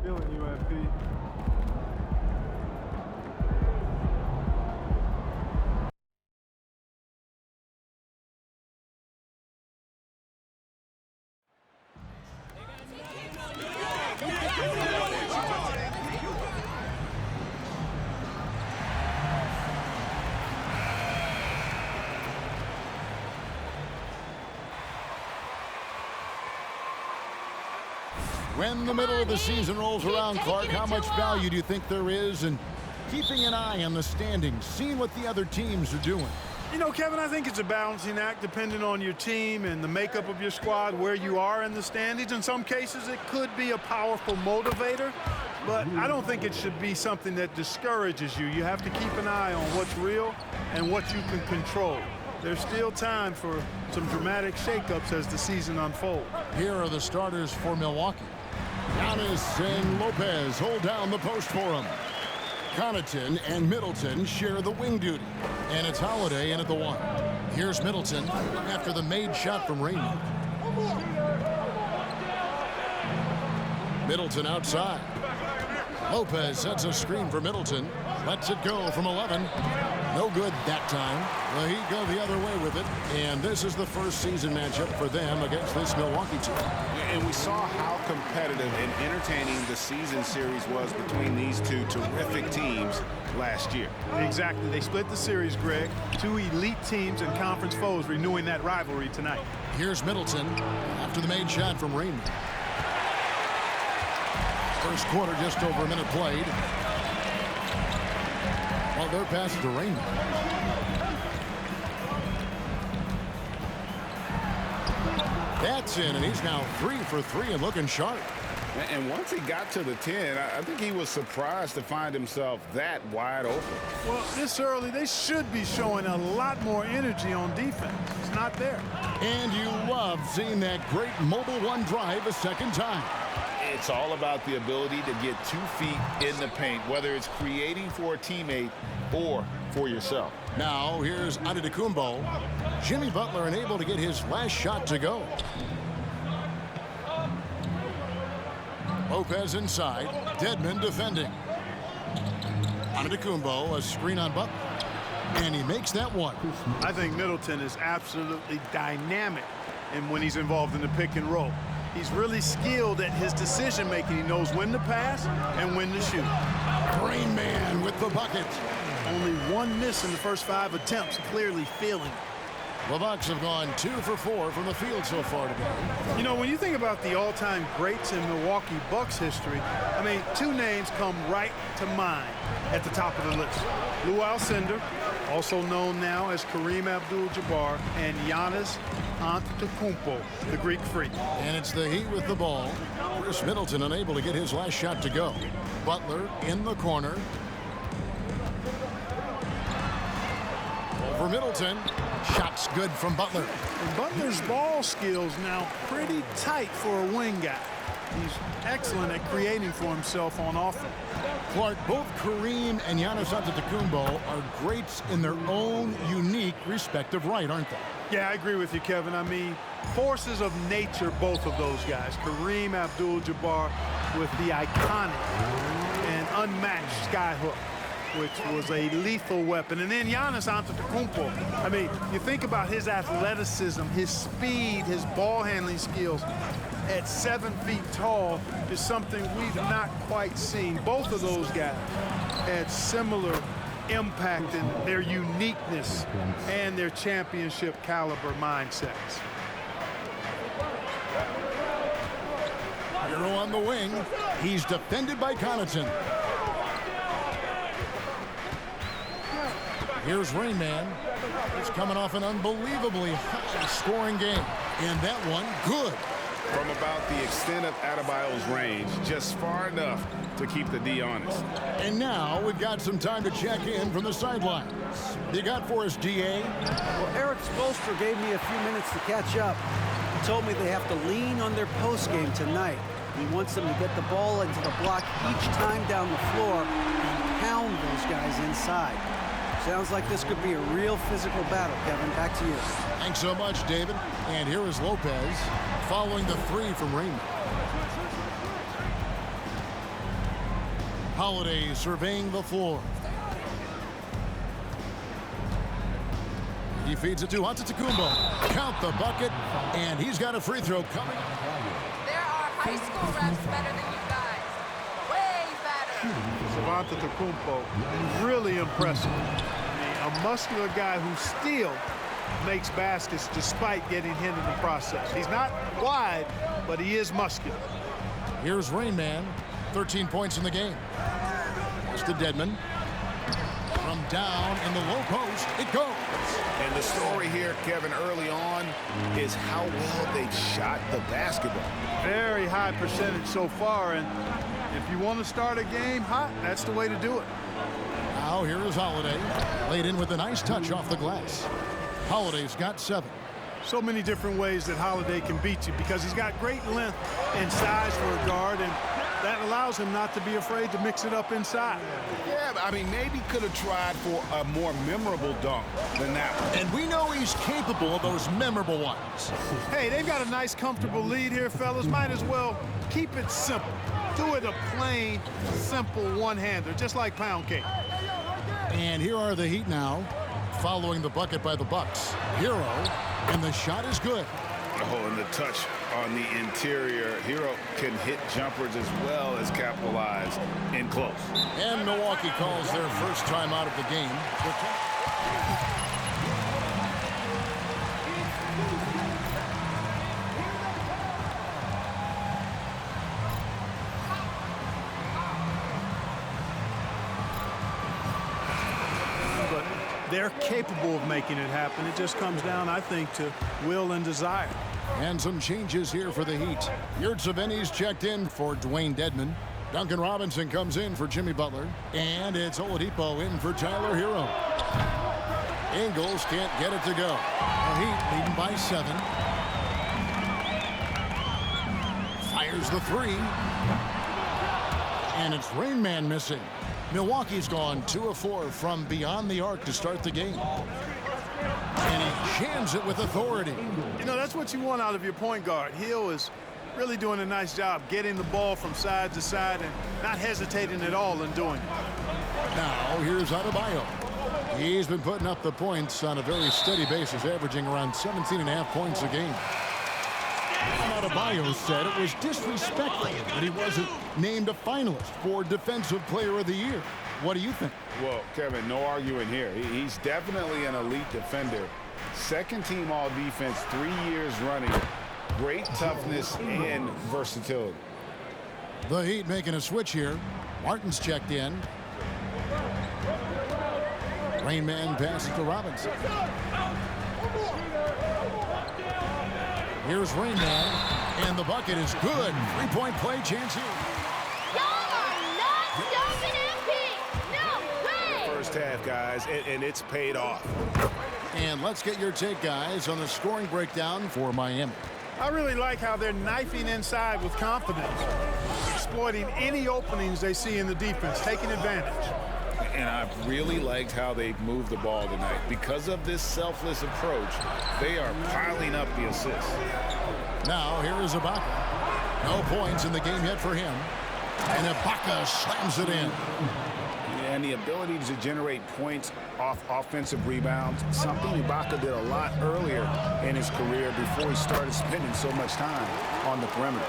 Feeling you, MP. When the middle of the season rolls around, Clark, how much value do you think there is in keeping an eye on the standings, seeing what the other teams are doing? You know, Kevin, I think it's a balancing act depending on your team and the makeup of your squad, where you are in the standings. In some cases, it could be a powerful motivator, but I don't think it should be something that discourages you. You have to keep an eye on what's real and what you can control. There's still time for some dramatic shakeups as the season unfolds. Here are the starters for Milwaukee. Giannis and Lopez hold down the post for him. Connaughton and Middleton share the wing duty. And it's Holiday in at the 1. Here's Middleton after the made shot from Raymond. Middleton outside. Lopez sets a screen for Middleton. Lets it go from 11. No good that time. The Heat go the other way with it. And this is the first season matchup for them against this Milwaukee team. And we saw how competitive and entertaining the season series was between these two terrific teams last year. Exactly. They split the series, Greg. Two elite teams and conference foes renewing that rivalry tonight. Here's Middleton after the made shot from Raymond. First quarter, just over a minute played. Well, their pass to Raymond. That's in, and he's now 3 for 3 and looking sharp. And once he got to the 10, I think he was surprised to find himself that wide open. Well, this early, they should be showing a lot more energy on defense. It's not there. And you love seeing that great mobile one drive a second time. It's all about the ability to get 2 feet in the paint, whether it's creating for a teammate or for yourself. Now, here's Antetokounmpo. Jimmy Butler unable to get his last shot to go. Lopez inside. Dedmon defending. Antetokounmpo, a screen on Butler. And he makes that one. I think Middleton is absolutely dynamic and when he's involved in the pick and roll. He's really skilled at his decision-making. He knows when to pass and when to shoot. Rain Man with the bucket. Only 1 miss in the first 5 attempts, clearly feeling it. The Bucks have gone 2 for 4 from the field so far today. You know, when you think about the all-time greats in Milwaukee Bucks history, I mean, 2 names come right to mind at the top of the list. Lou Alcindor, also known now as Kareem Abdul-Jabbar, and Giannis Antetokounmpo, the Greek freak. And it's the Heat with the ball. Chris Middleton unable to get his last shot to go. Butler in the corner. For Middleton. Shots good from Butler. And Butler's ball skills now pretty tight for a wing guy. He's excellent at creating for himself on offense. Clark, both Kareem and Giannis Antetokounmpo are greats in their own unique respective right, aren't they? Yeah, I agree with you, Kevin. I mean, forces of nature, both of those guys. Kareem Abdul-Jabbar with the iconic and unmatched skyhook, which was a lethal weapon. And then Giannis Antetokounmpo. I mean, you think about his athleticism, his speed, his ball handling skills at 7 feet tall is something we've not quite seen. Both of those guys had similar impact in their uniqueness and their championship caliber mindsets. Hero on the wing. He's defended by Connaughton. Here's Rain Man. He's coming off an unbelievably high-scoring game. And that one, good. From about the extent of Adebayo's range, just far enough to keep the D honest. And now we've got some time to check in from the sidelines. You got for us, DA? Well, Eric Spoelstra gave me a few minutes to catch up. He told me they have to lean on their post game tonight. He wants them to get the ball into the block each time down the floor and pound those guys inside. Sounds like this could be a real physical battle, Kevin. Back to you. Thanks so much, David. And here is Lopez following the 3 from Raymond. Holiday surveying the floor. He feeds it to Antetokounmpo. Count the bucket, and he's got a free throw coming. There are high school refs better than you guys. Way better. Antetokounmpo, really impressive. I mean, a muscular guy who still makes baskets despite getting hit in the process. He's not wide, but he is muscular. Here's Rain Man, 13 points in the game. It's to Dedmon. From down in the low post, it goes. And the story here, Kevin, early on is how well they shot the basketball. Very high percentage so far, and if you want to start a game hot, that's the way to do it. Now here is Holiday, laid in with a nice touch off the glass. Holiday's got 7. So many different ways that Holiday can beat you because he's got great length and size for a guard, and that allows him not to be afraid to mix it up inside. Yeah, I mean, maybe could have tried for a more memorable dunk than that one. And we know he's capable of those memorable ones. Hey, they've got a nice, comfortable lead here, fellas. Might as well keep it simple. Do it a plain, simple one-hander, just like pound cake. And here are the Heat now, following the bucket by the Bucks. Hero, and the shot is good. Oh, and the touch on the interior. Hero can hit jumpers as well as capitalize in close. And Milwaukee calls their first time out of the game. But they're capable of making it happen. It just comes down, I think, to will and desire. And some changes here for the Heat. Yurtseven's checked in for Dwayne Dedmon. Duncan Robinson comes in for Jimmy Butler. And it's Oladipo in for Tyler Hero. Ingles can't get it to go. The Heat leading by 7. Fires the 3. And it's Rain Man missing. Milwaukee's gone 2 of 4 from beyond the arc to start the game. And he jams it with authority. You know, that's what you want out of your point guard. Hill is really doing a nice job getting the ball from side to side and not hesitating at all in doing it. Now, here's Adebayo. He's been putting up the points on a very steady basis, averaging around 17.5 points a game. Adebayo said it was disrespectful that he wasn't named a finalist for Defensive Player of the Year. What do you think? Well, Kevin, no arguing here. He's definitely an elite defender. Second team all defense, 3 years running. Great toughness and versatility. The Heat making a switch here. Martin's checked in. Rain Man passes to Robinson. Here's Rain Man, and the bucket is good. 3-point play chance here. First half, guys, and it's paid off. And let's get your take, guys, on the scoring breakdown for Miami. I really like how they're knifing inside with confidence, exploiting any openings they see in the defense, taking advantage. And I've really liked how they've moved the ball tonight. Because of this selfless approach, they are piling up the assists. Now, here is Ibaka. No points in the game yet for him. And Ibaka slams it in. And the ability to generate points off offensive rebounds, something Ibaka did a lot earlier in his career before he started spending so much time on the perimeter.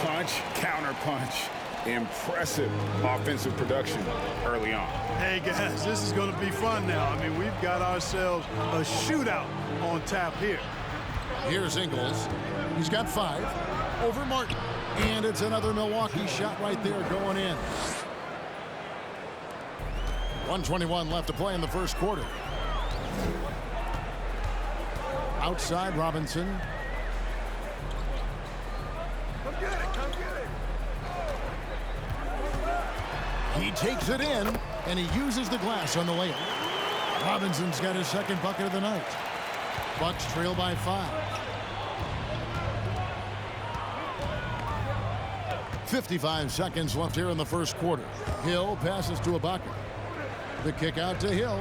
Punch, counter punch, impressive offensive production early on. Hey, guys, this is going to be fun now. I mean, we've got ourselves a shootout on tap here. Here's Ingles. He's got 5 over Martin. And it's another Milwaukee shot right there going in. 1:21 left to play in the first quarter. Outside Robinson. Come get it, come get it. He takes it in, and he uses the glass on the layup. Robinson's got his second bucket of the night. Bucks trail by 5. 55 seconds left here in the first quarter. Hill passes to Ibaka. The kick out to Hill.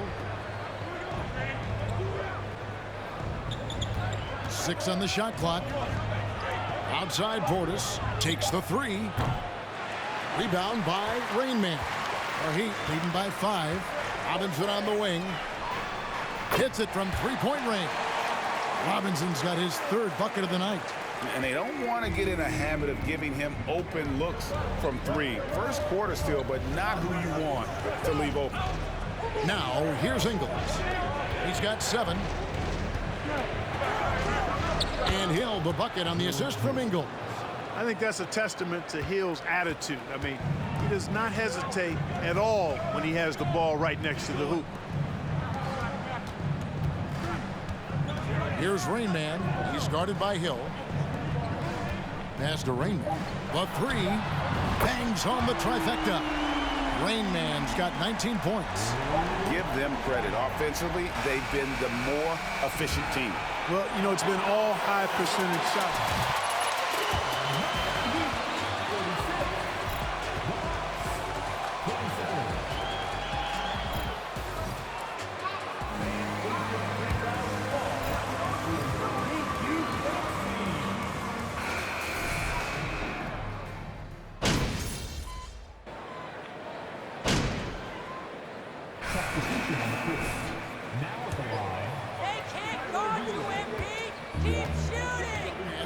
6 on the shot clock. Outside Portis takes the 3. Rebound by Rain Man. Our Heat leading by 5. Robinson on the wing. Hits it from three-point range. Robinson's got his 3rd bucket of the night. And they don't want to get in a habit of giving him open looks from 3. First quarter still, but not who you want to leave open. Now, here's Ingles. He's got 7. And Hill, the bucket on the assist from Ingles. I think that's a testament to Hill's attitude. I mean, he does not hesitate at all when he has the ball right next to the hoop. Here's Rain Man. He's guarded by Hill. Pass to Rain Man. The 3 bangs home the trifecta. Rain Man's got 19 points. Give them credit. Offensively, they've been the more efficient team. Well, you know, it's been all high percentage shots.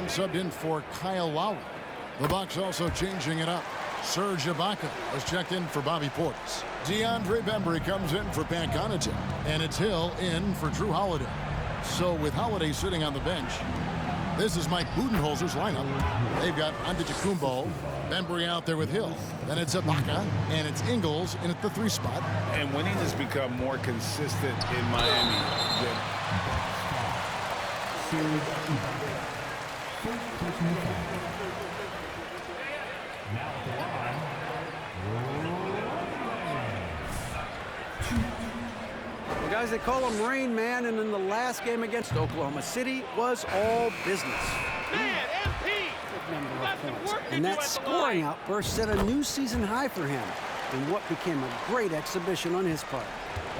Subbed in for Kyle Lowry. The Bucks also changing it up. Serge Ibaka has checked in for Bobby Portis. DeAndre Bembry comes in for Pat Connaughton. And it's Hill in for Drew Holiday. So with Holiday sitting on the bench, this is Mike Budenholzer's lineup. They've got Antetokounmpo, Bembry out there with Hill. Then it's Ibaka, and it's Ingles in at the 3 spot. And winning has become more consistent in Miami than Well, guys, they call him Rain Man, and in the last game against Oklahoma City was all business. Man, MP! And that scoring outburst set a new season high for him in what became a great exhibition on his part.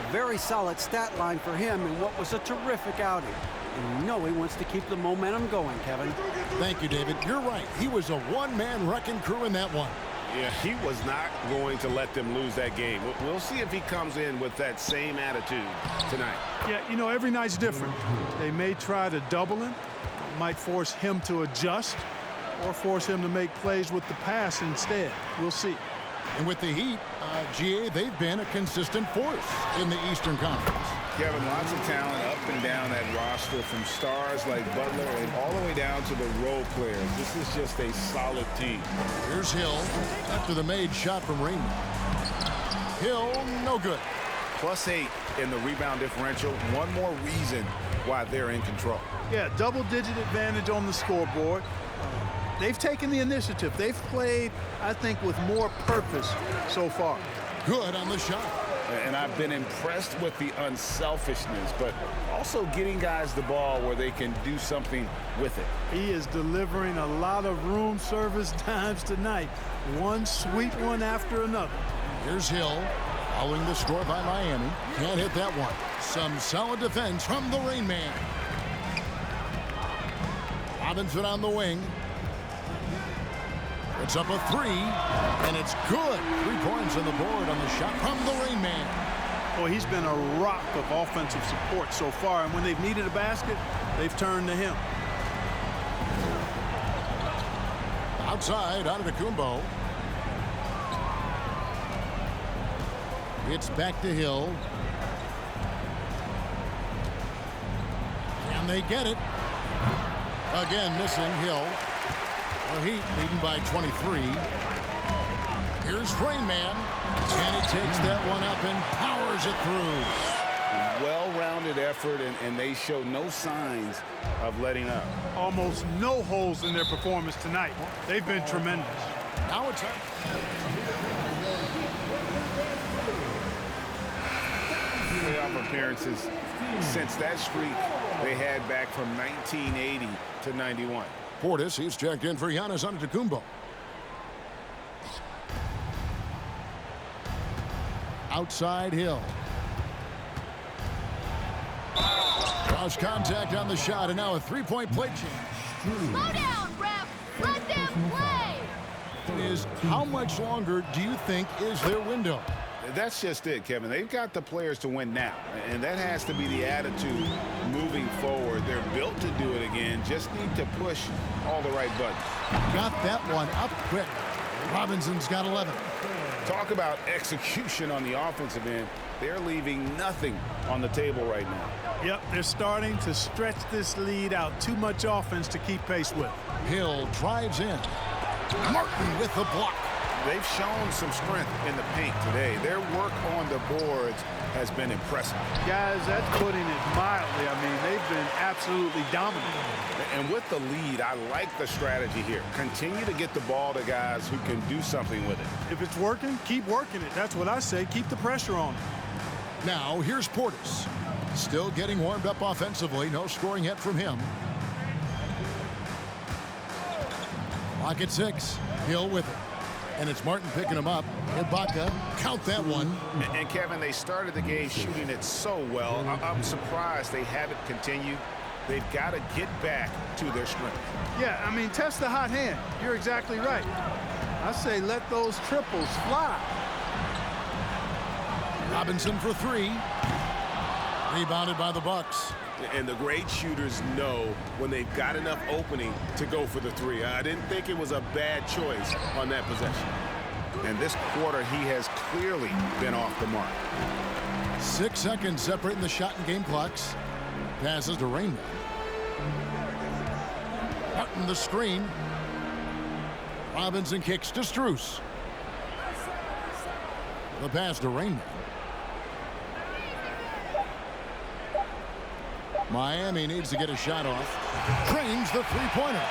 A very solid stat line for him in what was a terrific outing. And you know he wants to keep the momentum going, Kevin. Thank you, David. You're right. He was a one-man wrecking crew in that one. Yeah, he was not going to let them lose that game. We'll see if he comes in with that same attitude tonight. Yeah, you know, every night's different. They may try to double him, might force him to adjust, or force him to make plays with the pass instead. We'll see. And with the Heat, GA, they've been a consistent force in the Eastern Conference. Kevin, lots of talent up and down that roster, from stars like Butler and all the way down to the role players. This is just a solid team. Here's Hill after the made shot from Raymond. Hill, no good. +8 in the rebound differential. One more reason why they're in control. Yeah, double-digit advantage on the scoreboard. They've taken the initiative. They've played, I think, with more purpose so far. Good on the shot. And I've been impressed with the unselfishness, but also getting guys the ball where they can do something with it. He is delivering a lot of room service times tonight. One sweet one after another. Here's Hill, following the score by Miami. Can't hit that one. Some solid defense from the Rain Man. Robinson on the wing. It's up a 3, and it's good. 3 points on the board on the shot from the Rain Man. Boy, he's been a rock of offensive support so far, and when they've needed a basket, they've turned to him. Outside, Antetokounmpo. It's back to Hill. Can they get it? Again, missing Hill. The Heat leading by 23. Here's Rain Man. And he takes that one up and powers it through. Well-rounded effort, and they show no signs of letting up. Almost no holes in their performance tonight. They've been tremendous. Now it's playoff appearances since that streak they had back from 1980 to 91. Portis, he's checked in for Giannis Antetokounmpo. Outside Hill. Cross contact on the shot, and now a 3-point play change. Slow down, ref. Let them play. is, how much longer do you think is their window? That's just it, Kevin. They've got the players to win now, and that has to be the attitude moving forward. They're built to do it again, just need to push all the right buttons. Got that one up quick. Robinson's got 11. Talk about execution on the offensive end. They're leaving nothing on the table right now. Yep, they're starting to stretch this lead out. Too much offense to keep pace with. Hill drives in. Martin with the block. They've shown some strength in the paint today. Their work on the boards has been impressive. Guys, that's putting it mildly. I mean, they've been absolutely dominant. And with the lead, I like the strategy here. Continue to get the ball to guys who can do something with it. If it's working, keep working it. That's what I say. Keep the pressure on it. Now, here's Portis. Still getting warmed up offensively. No scoring yet from him. Clock at 6. Hill with it. And it's Martin picking him up. Ibaka, count that one. And Kevin, they started the game shooting it so well. I'm surprised they haven't continued. They've got to get back to their strength. Yeah, I mean, test the hot hand. You're exactly right. I say let those triples fly. Robinson for 3. Rebounded by the Bucks. And the great shooters know when they've got enough opening to go for the 3. I didn't think it was a bad choice on that possession. And this quarter, he has clearly been off the mark. 6 seconds separating the shot and game clocks. Passes to Rainman. Martin the screen. Robinson kicks to Strus. The pass to Rainman. Miami needs to get a shot off. Trains the three-pointer.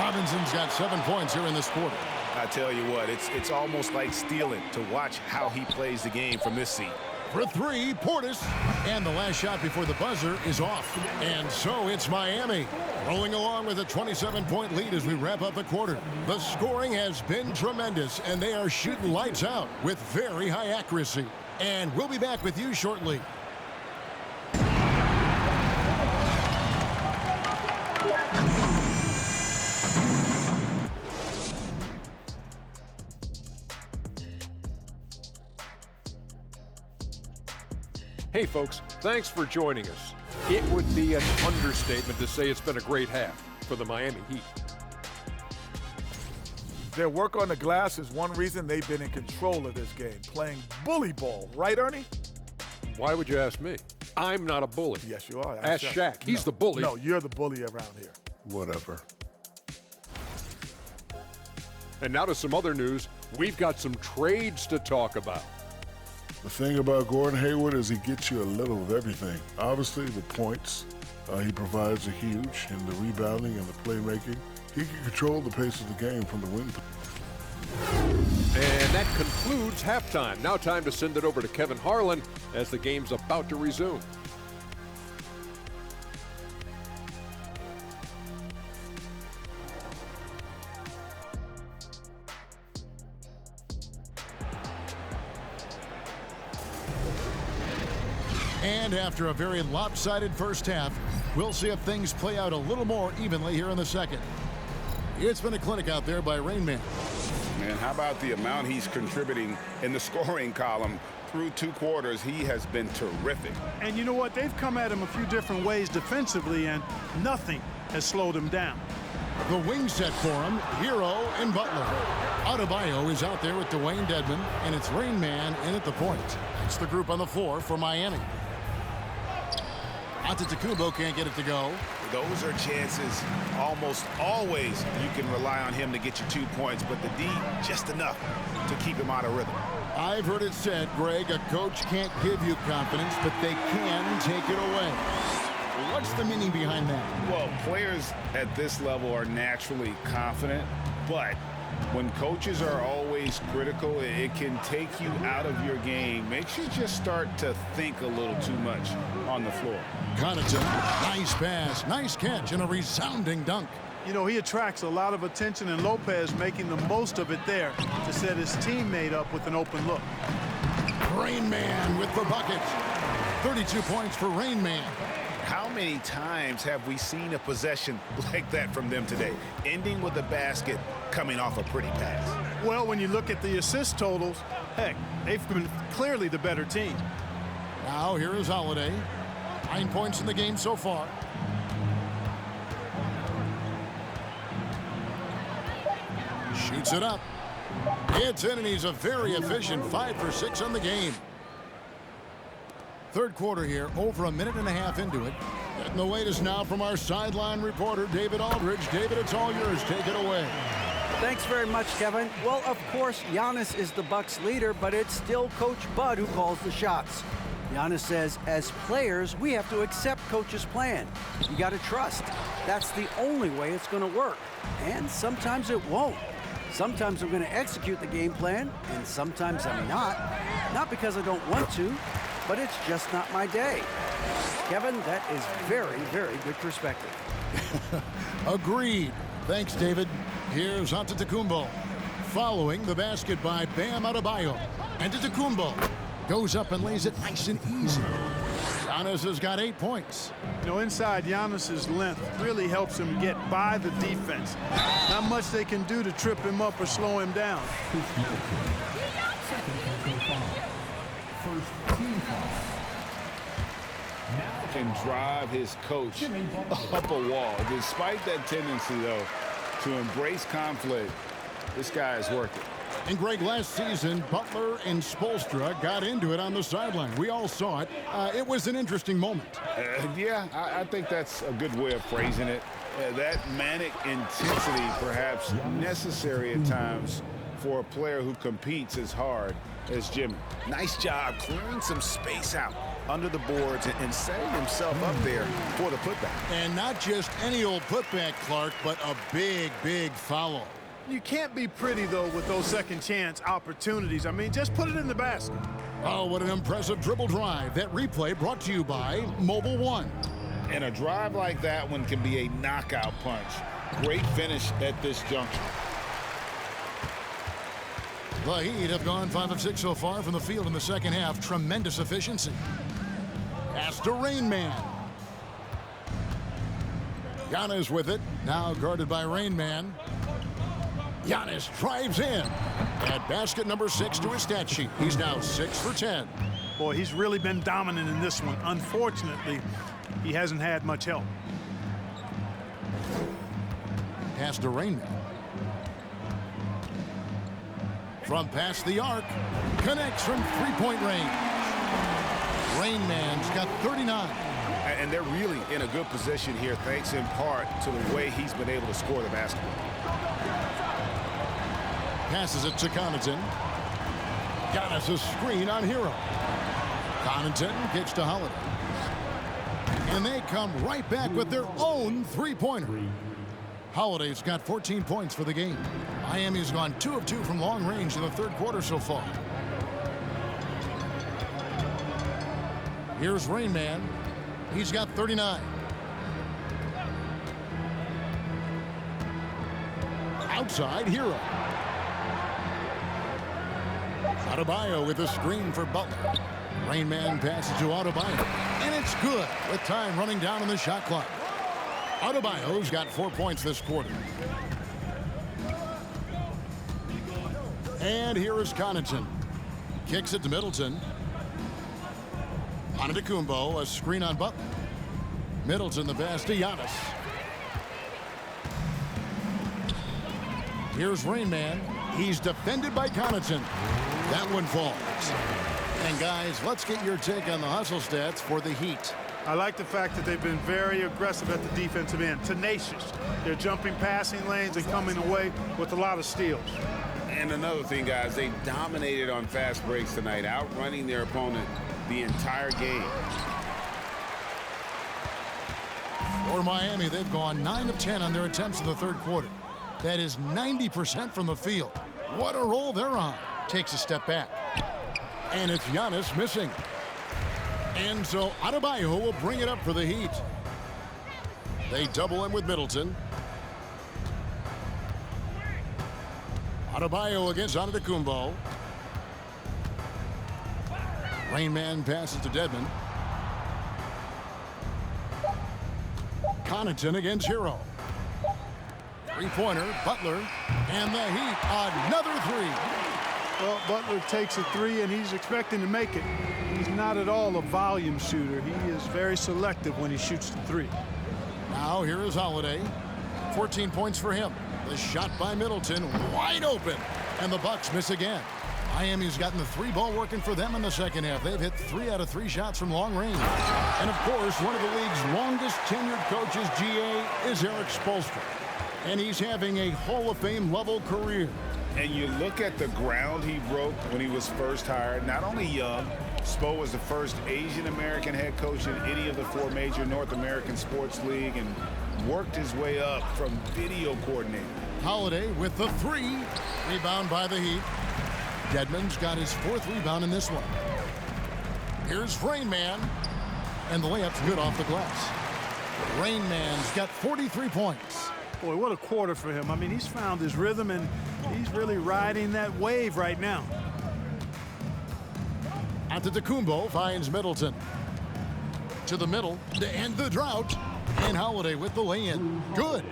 Robinson's got 7 points here in this quarter. I tell you what, it's almost like stealing to watch how he plays the game from this seat. For 3, Portis. And the last shot before the buzzer is off. And so it's Miami rolling along with a 27-point lead as we wrap up the quarter. The scoring has been tremendous, and they are shooting lights out with very high accuracy. And we'll be back with you shortly. Hey folks, thanks for joining us. It would be an understatement to say it's been a great half for the Miami Heat. Their work on the glass is one reason they've been in control of this game, playing bully ball. Right, Ernie? Why would you ask me? I'm not a bully. Yes, you are. Ask Shaq. He's the bully. No, you're the bully around here. Whatever. And now to some other news. We've got some trades to talk about. The thing about Gordon Hayward is he gets you a little of everything. Obviously, the points he provides are huge, and the rebounding and the playmaking. He can control the pace of the game from the wing. And that concludes halftime. Now time to send it over to Kevin Harlan as the game's about to resume. And after a very lopsided first half, we'll see if things play out a little more evenly here in the second. It's been a clinic out there by Rainman. Man, how about the amount he's contributing in the scoring column? Through 2 quarters, he has been terrific. And you know what? They've come at him a few different ways defensively, and nothing has slowed him down. The wing set for him, Hero and Butler. Adebayo is out there with Dwayne Dedmon, and it's Rainman in at the point. It's the group on the floor for Miami. Antetokounmpo can't get it to go. Those are chances almost always you can rely on him to get you 2 points, but the D, just enough to keep him out of rhythm. I've heard it said, Greg, a coach can't give you confidence, but they can take it away. What's the meaning behind that? Well, players at this level are naturally confident, but when coaches are always critical, it can take you out of your game. Makes you just start to think a little too much on the floor. Connaughton, nice pass, nice catch, and a resounding dunk. You know, he attracts a lot of attention, and Lopez making the most of it there to set his teammate up with an open look. Rainman with the bucket. 32 points for Rainman. How many times have we seen a possession like that from them today, ending with a basket coming off a pretty pass? Well, when you look at the assist totals, heck, they've been clearly the better team. Now here is Holiday. 9 points in the game so far. Shoots it up. It's in, and he's a very efficient 5 for 6 on the game. Third quarter here, over a minute and a half into it. And the latest now from our sideline reporter, David Aldridge. David, it's all yours. Take it away. Thanks very much, Kevin. Well, of course, Giannis is the Bucks leader, but it's still Coach Bud who calls the shots. Giannis says, as players, we have to accept Coach's plan. You got to trust. That's the only way it's going to work. And sometimes it won't. Sometimes I'm going to execute the game plan, and sometimes I'm not. Not because I don't want to, but it's just not my day. Kevin, that is very, very good perspective. Agreed. Thanks, David. Here's Antetokounmpo. Following the basket by Bam Adebayo. Antetokounmpo goes up and lays it nice and easy. Giannis has got 8 points. You know, inside, Giannis's length really helps him get by the defense. Not much they can do to trip him up or slow him down. Can drive his coach up a wall. Despite that tendency, though, to embrace conflict, this guy is working. And Greg, last season, Butler and Spoelstra got into it on the sideline. We all saw it. It was an interesting moment. Yeah, I think that's a good way of phrasing it. That manic intensity, perhaps necessary at times for a player who competes as hard as Jimmy. Nice job clearing some space out under the boards and setting himself up there for the putback. And not just any old putback, Clark, but a big, big foul. You can't be pretty, though, with those second chance opportunities. I mean, just put it in the basket. Oh, what an impressive dribble drive. That replay brought to you by Mobile One. And a drive like that one can be a knockout punch. Great finish at this juncture. The Heat have gone 5 of 6 so far from the field in the second half. Tremendous efficiency. Pass to Rain Man. Giannis with it. Now guarded by Rain Man. Giannis drives in. Add basket number 6 to his stat sheet. He's now 6 for 10. Boy, he's really been dominant in this one. Unfortunately, he hasn't had much help. Pass to Rain Man. From past the arc. Connects from three-point range. Rain Man's got 39. And they're really in a good position here, thanks in part to the way he's been able to score the basketball. Passes it to Connaughton. Giannis a screen on Hero. Connaughton gets to Holiday. And they come right back with their own three-pointer. Holiday's got 14 points for the game. Miami's gone 2 of 2 from long range in the third quarter so far. Here's Rain Man. He's got 39. Outside, Hero. Adebayo with a screen for Butler. Rain Man passes to Adebayo. And it's good with time running down on the shot clock. Adebayo's got 4 points this quarter. And here is Connaughton. Kicks it to Middleton. Antetokounmpo, a screen on Butler. Middleton the pass to Giannis. Here's Rain Man. He's defended by Connaughton. That one falls. And guys, let's get your take on the hustle stats for the Heat. I like the fact that they've been very aggressive at the defensive end, tenacious. They're jumping passing lanes and coming away with a lot of steals. And another thing, guys, they dominated on fast breaks tonight, outrunning their opponent the entire game. For Miami, they've gone 9 of 10 on their attempts in the third quarter. That is 90% from the field. What a roll they're on. Takes a step back. And it's Giannis missing. And so Adebayo will bring it up for the Heat. They double him with Middleton. Adebayo against Antetokounmpo. Rain Man passes to Dedmon. Connaughton against Hero. Three-pointer, Butler, and the Heat, another three. Well, Butler takes a three, and he's expecting to make it. He's not at all a volume shooter. He is very selective when he shoots the three. Now here is Holiday. 14 points for him. The shot by Middleton, wide open, and the Bucks miss again. Miami's gotten the three ball working for them in the second half. They've hit 3 out of 3 shots from long range. And of course, one of the league's longest tenured coaches, GA, is Eric Spoelstra. And he's having a Hall of Fame level career. And you look at the ground he broke when he was first hired. Not only young, Spo was the first Asian-American head coach in any of the 4 major North American sports league and worked his way up from video coordinator. Holiday with the three. Rebound by the Heat. Dedmon's got his 4th rebound in this one. Here's Rain Man. And the layup's good off the glass. Rain Man's got 43 points. Boy, what a quarter for him. I mean, he's found his rhythm, and he's really riding that wave right now. Antetokounmpo finds Middleton. To the middle to end the drought. And Holiday with the lay-in. Good.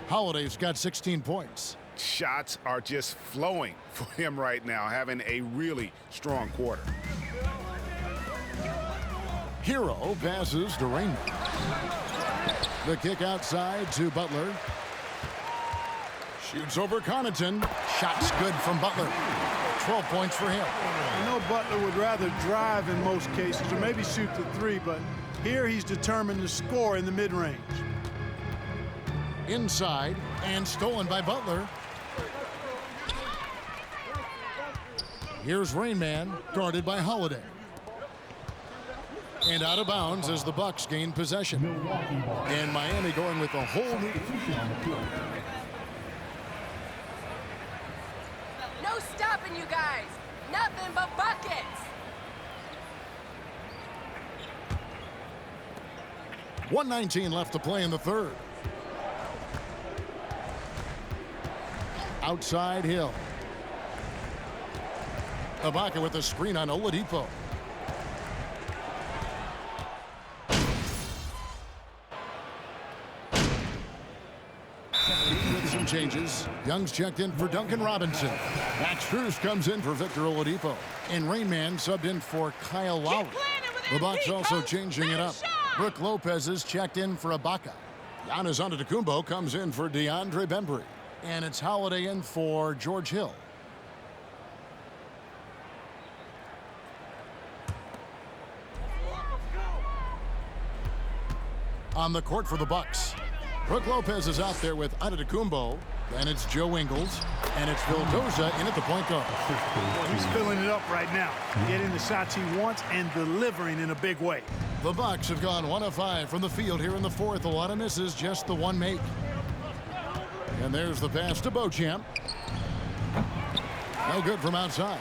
Holiday's got 16 points. Shots are just flowing for him right now, having a really strong quarter. Hero passes to Rain Man. The kick outside to Butler. Shoots over Connaughton. Shots good from Butler. 12 points for him. I know Butler would rather drive in most cases, or maybe shoot the three, but here he's determined to score in the mid-range. Inside and stolen by Butler. Here's Rain Man, guarded by Holiday. And out of bounds as the Bucks gain possession. And Miami going with the whole. No stopping you guys. Nothing but buckets. .119 left to play in the third. Outside Hill. Ibaka with a screen on Oladipo. With some changes, Young's checked in for Duncan Robinson. Max Strus comes in for Victor Oladipo. And Rain Man subbed in for Kyle Lowry. The Bucks also changing it up. Brook Lopez is checked in for Ibaka. Giannis Antetokounmpo comes in for DeAndre Bembry. And it's Holiday in for George Hill. On the court for the Bucks. Brook Lopez is out there with Antetokounmpo. Then it's Joe Ingles. And it's Vildoza in at the point guard. He's filling it up right now. Getting the shots he wants and delivering in a big way. The Bucks have gone 1 of 5 from the field here in the fourth. A lot of misses, just the one make. And there's the pass to Beauchamp. No good from outside.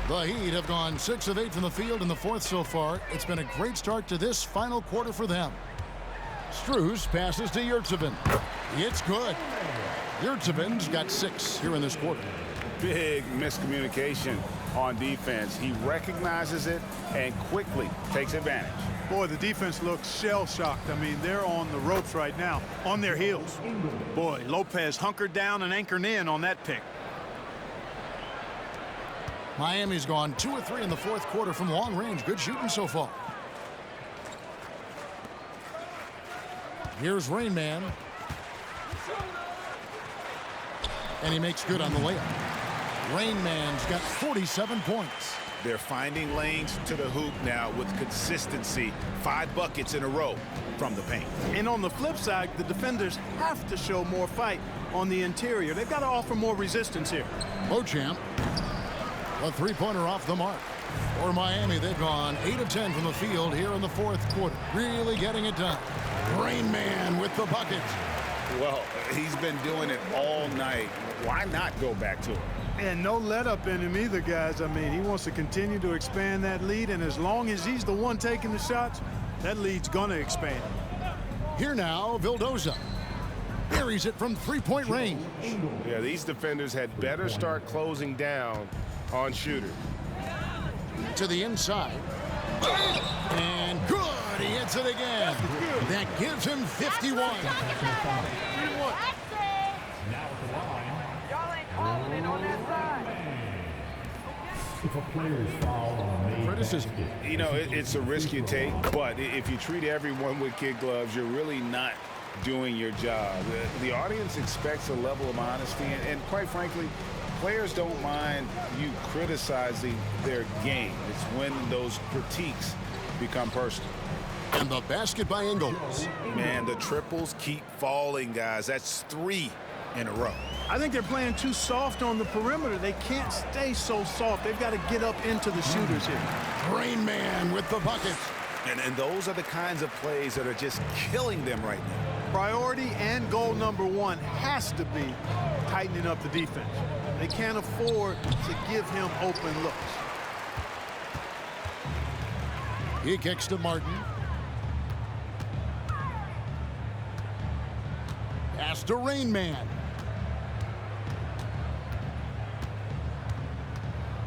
The Heat have gone 6 of 8 from the field in the fourth so far. It's been a great start to this final quarter for them. Strus passes to Yurtseven. It's good. Yurtseven's got 6 here in this quarter. Big miscommunication on defense. He recognizes it and quickly takes advantage. Boy, the defense looks shell-shocked. I mean, they're on the ropes right now, on their heels. Boy, Lopez hunkered down and anchored in on that pick. Miami's gone 2 of 3 in the fourth quarter from long range. Good shooting so far. Here's Rain Man. And he makes good on the layup. Rain Man's got 47 points. They're finding lanes to the hoop now with consistency. 5 buckets in a row from the paint. And on the flip side, the defenders have to show more fight on the interior. They've got to offer more resistance here. Beauchamp. A three-pointer off the mark. For Miami, they've gone 8 of 10 from the field here in the fourth quarter. Really getting it done. Rain Man with the bucket. Well, he's been doing it all night. Why not go back to it? And no let-up in him either, guys. I mean, he wants to continue to expand that lead, and as long as he's the one taking the shots, that lead's going to expand. Here now, Vildoza. Buries it from three-point range. Yeah, these defenders had better start closing down on shooters. To the inside. And good. He hits it again. That gives him 51. Criticism. You know, it's a risk you take, but if you treat everyone with kid gloves, you're really not doing your job. The audience expects a level of honesty, and quite frankly, players don't mind you criticizing their game. It's when those critiques become personal. And the basket by Ingles. Man, the triples keep falling, guys. That's 3 in a row. I think they're playing too soft on the perimeter. They can't stay so soft. They've got to get up into the shooters here. Rain Man with the bucket. And those are the kinds of plays that are just killing them right now. Priority and goal number 1 has to be tightening up the defense. They can't afford to give him open looks. He kicks to Martin. Pass to Rain Man.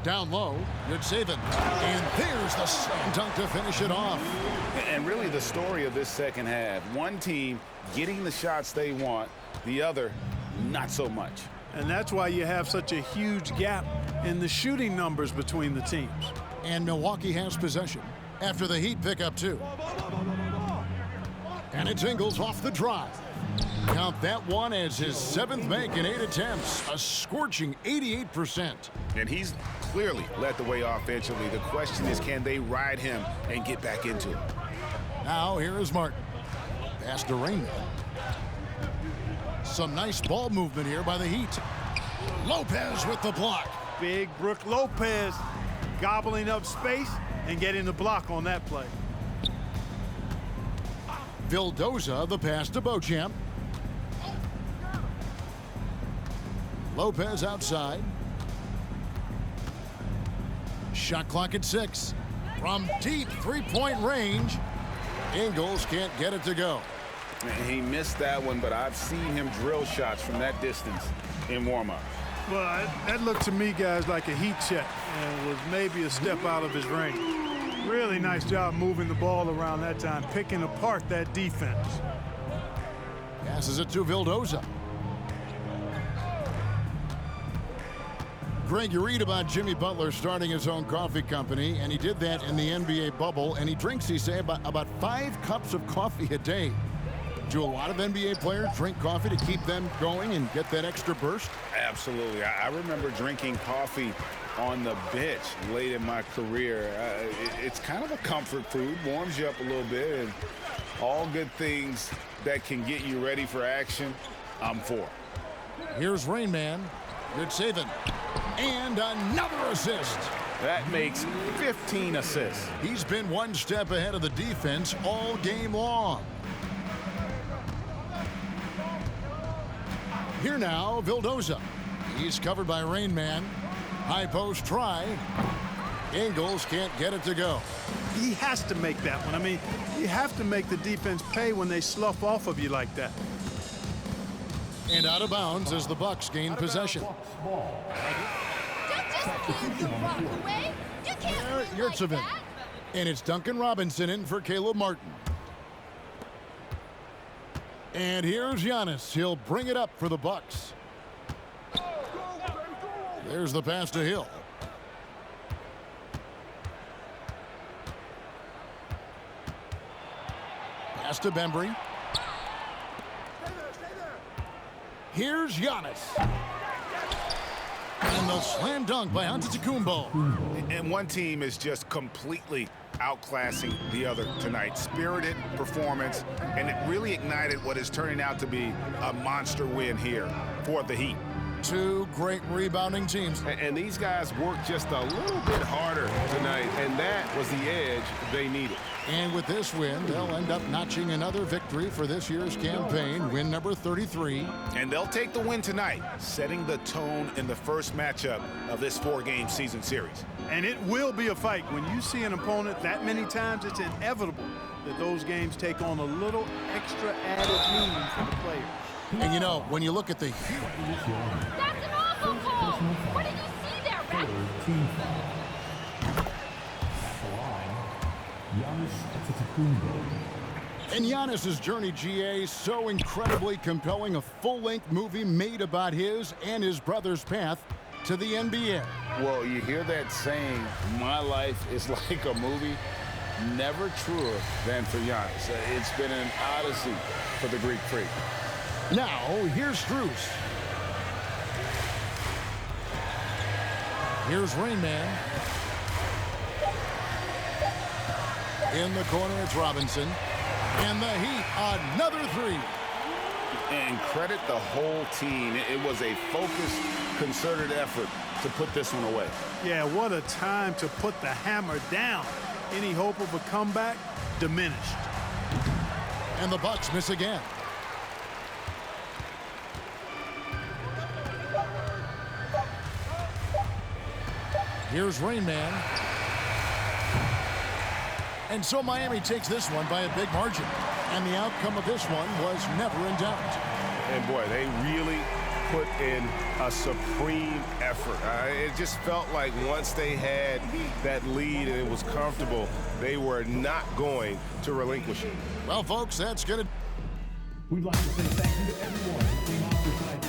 Down low, good saving. And there's the slam dunk to finish it off. And really the story of this second half, one team getting the shots they want, the other not so much. And that's why you have such a huge gap in the shooting numbers between the teams. And Milwaukee has possession after the Heat pick up 2. And it's Ingles off the drive. Count that one as his 7th make in 8 attempts, a scorching 88%. And he's clearly led the way offensively. The question is, can they ride him and get back into it? Now here is Martin. Pass to Rain Man. Some nice ball movement here by the Heat. Lopez with the block. Big Brook Lopez gobbling up space and getting the block on that play. Vildoza, the pass to Beauchamp. Lopez outside. Shot clock at 6. From deep three-point range, Ingles can't get it to go. He missed that one, but I've seen him drill shots from that distance in warm-up. Well, that looked to me, guys, like a heat check and was maybe a step out of his range. Really nice job moving the ball around that time, picking apart that defense. Passes it to Vildoza. Greg, you read about Jimmy Butler starting his own coffee company, and he did that in the NBA bubble, and he drinks, he say, about 5 cups of coffee a day. Do a lot of NBA players drink coffee to keep them going and get that extra burst? Absolutely. I remember drinking coffee on the bench late in my career. It's kind of a comfort food, warms you up a little bit, and all good things that can get you ready for action, I'm for. Here's Rain Man. Good saving. And another assist. That makes 15 assists. He's been one step ahead of the defense all game long. Here now, Vildoza. He's covered by Rain Man. High post try. Ingles can't get it to go. He has to make that one. I mean, you have to make the defense pay when they slough off of you like that. And out of bounds as the Bucks gain possession. Yurtsevin. And it's Duncan Robinson in for Caleb Martin. And here's Giannis. He'll bring it up for the Bucks. There's the pass to Hill. Pass to Bembry. Here's Giannis. And the slam dunk by Antetokounmpo. And one team is just completely outclassing the other tonight. Spirited performance, and it really ignited what is turning out to be a monster win here for the Heat. 2 great rebounding teams. And these guys worked just a little bit harder tonight, and that was the edge they needed. And with this win, they'll end up notching another victory for this year's campaign, win number 33. And they'll take the win tonight, setting the tone in the first matchup of this 4-game season series. And it will be a fight. When you see an opponent that many times, it's inevitable that those games take on a little extra added meaning for the players. And you know, when you look at the... That's an awful call! What did you see there, Ref? And Giannis's journey, GA, so incredibly compelling. A full-length movie made about his and his brother's path to the NBA. Well, you hear that saying, my life is like a movie. Never truer than for Giannis. It's been an odyssey for the Greek Freak. Now, here's Strus. Here's Rain Man. In the corner, it's Robinson. And the Heat, another three. And credit the whole team. It was a focused, concerted effort to put this one away. Yeah, what a time to put the hammer down. Any hope of a comeback diminished. And the Bucks miss again. Here's Rain Man. And so Miami takes this one by a big margin. And the outcome of this one was never in doubt. And boy, they really put in a supreme effort. It just felt like once they had that lead and it was comfortable, they were not going to relinquish it. Well, folks, that's going to... We'd like to say thank you to everyone who came out tonight.